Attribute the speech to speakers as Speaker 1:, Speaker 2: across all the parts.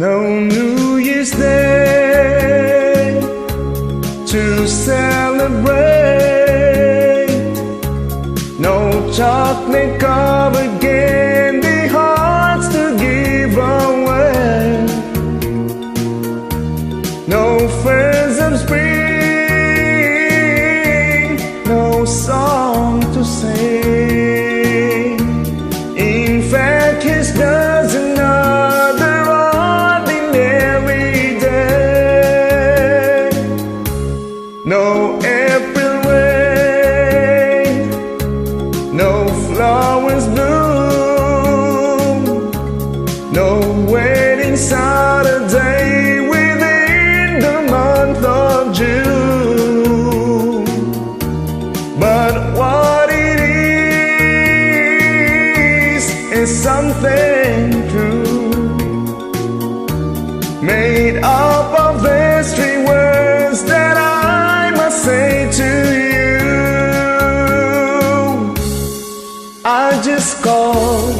Speaker 1: No New Year's Day to celebrate, no chocolate covered candy hearts to give away, no friends of spring, no song to sing. In fact, here's just another ordinary day. No April rain, no flowers bloom, no wedding Saturday within the month of June. But what it is something true, made up of these three words that I must say to you. I just called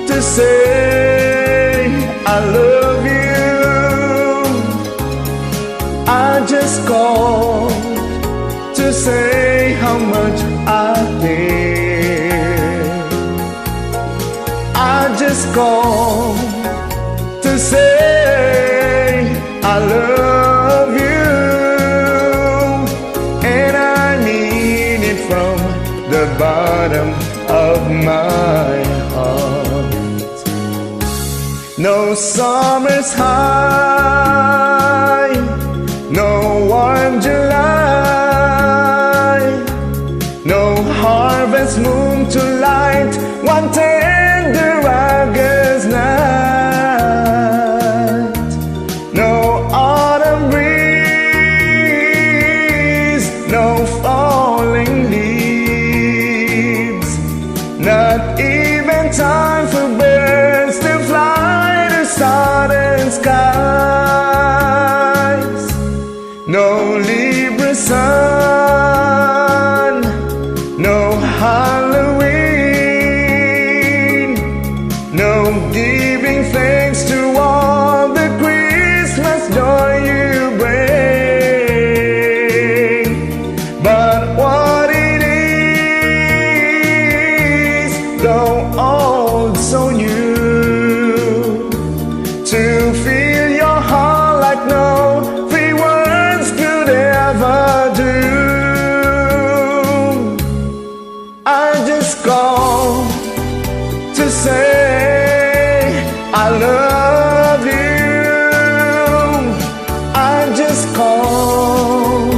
Speaker 1: to say I love you. I just called to say how much I care. I just called to say I love you, and I mean it from the bottom of my heart. No summer's high, no warm July, no harvest moon to light one tender August night, no autumn breeze, no falling leaves, not even time for birds to fly to southern skies, no Libra sun, no Halloween, no giving thanks to all the Christmas joy you bring. But what it is, though old so new, to feel your heart like no three words could ever do. I just called to say I love you. I just called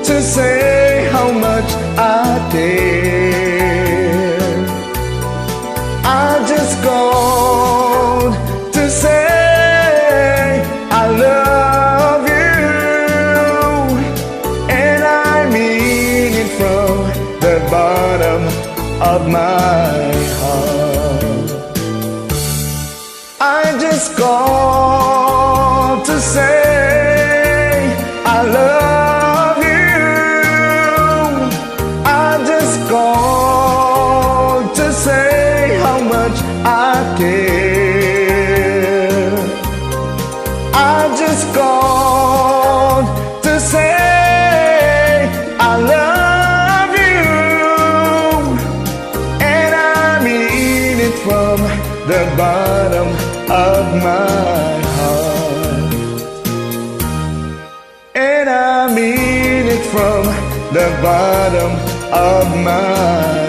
Speaker 1: to say how much I care. I just called to say I love you, and I mean it from the bottom of my heart. I just called to say I love you. I just called to say how much I care. I just called to say I love you, and I mean it from the bottom of my heart. And I mean it from the bottom of my